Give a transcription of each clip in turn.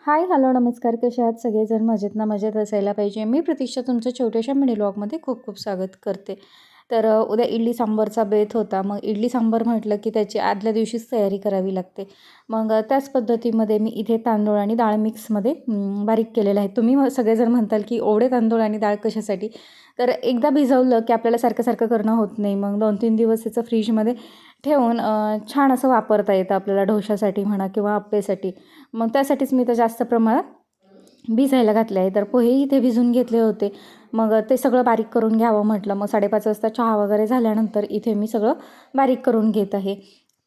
हाय, hello, नमस्कार. कसे आहात सगळेजण? मजेत ना? मजेत असायला पाहिजे. मी प्रतीक्षा तुमचं छोट्याशा मिनी व्लॉगमध्ये खूप खूप स्वागत करते. तर उद्या इडली सांबारचा बेत होता. मग इडली सांबार म्हटलं की त्याची आदल्या दिवशीच तयारी करावी लागते. मग त्याच पद्धतीमध्ये मी इथे तांदूळ आणि डाळ मिक्समध्ये बारीक केलेलं आहे. तुम्ही सगळेजण म्हणताल की एवढे तांदूळ आणि डाळ कशासाठी? तर एकदा भिजवलं की आपल्याला सारखं सारखं करणं होत नाही. मग 2-3 दिवस त्याचं फ्रीजमध्ये ठेवून छान असं वापरता येतं आपल्याला डोशासाठी म्हणा किंवा आप्पेसाठी. मग त्यासाठीच मी तर जास्त प्रमाणात भिजायला घातले आहे. तर पोहेही इथे भिजून घेतले होते. मग ते सगळं बारीक करून घ्यावं म्हटलं. मग 5:30 वाजता चहा वगैरे झाल्यानंतर इथे मी सगळं बारीक करून घेत आहे.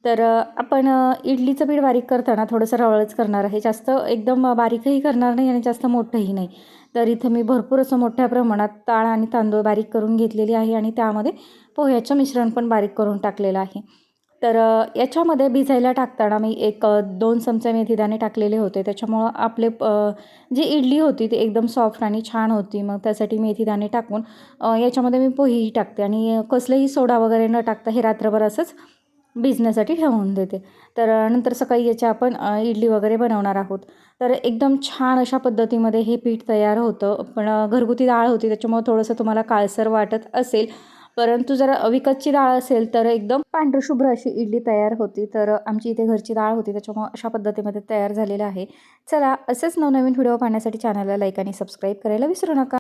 तर आपण इडलीचं पीठ बारीक करताना थोडंसं रवाळच करणार आहे. जास्त एकदम बारीकही करणार नाही आणि जास्त मोठंही नाही. तर इथं मी भरपूर असं मोठ्या प्रमाणात डाळ आणि तांदूळ बारीक करून घेतलेली आहे आणि त्यामध्ये पोह्याचं मिश्रण पण बारीक करून टाकलेलं आहे. तर याच्यामध्ये भिजायला टाकताना मी 2 चमचे मेथीदाणे टाकलेले होते. त्याच्यामुळं आपले जी इडली होती ती एकदम सॉफ्ट आणि छान होती. मग त्यासाठी मेथीदाणे टाकून याच्यामध्ये मी पोहेही टाकते आणि कसलेही सोडा वगैरे न टाकता हे रात्रभर असंच भिजण्यासाठी ठेवून देते. तर नंतर सकाळी याची आपण इडली वगैरे बनवणार आहोत. तर एकदम छान अशा पद्धतीमध्ये हे पीठ तयार होतं. पण घरगुती डाळ होती त्याच्यामुळं थोडंसं तुम्हाला काळसर वाटत असेल. परंतु जर विकतची डाळ असेल तर एकदम पांढरशुभ्र अशी इडली तयार होती. तर आमची इथे घरची डाळ होती त्याच्यामुळं अशा पद्धतीमध्ये तयार झालेलं आहे. चला, असेच नवनवीन व्हिडिओ पाहण्यासाठी चॅनलला लाईक आणि सबस्क्राईब करायला विसरू नका.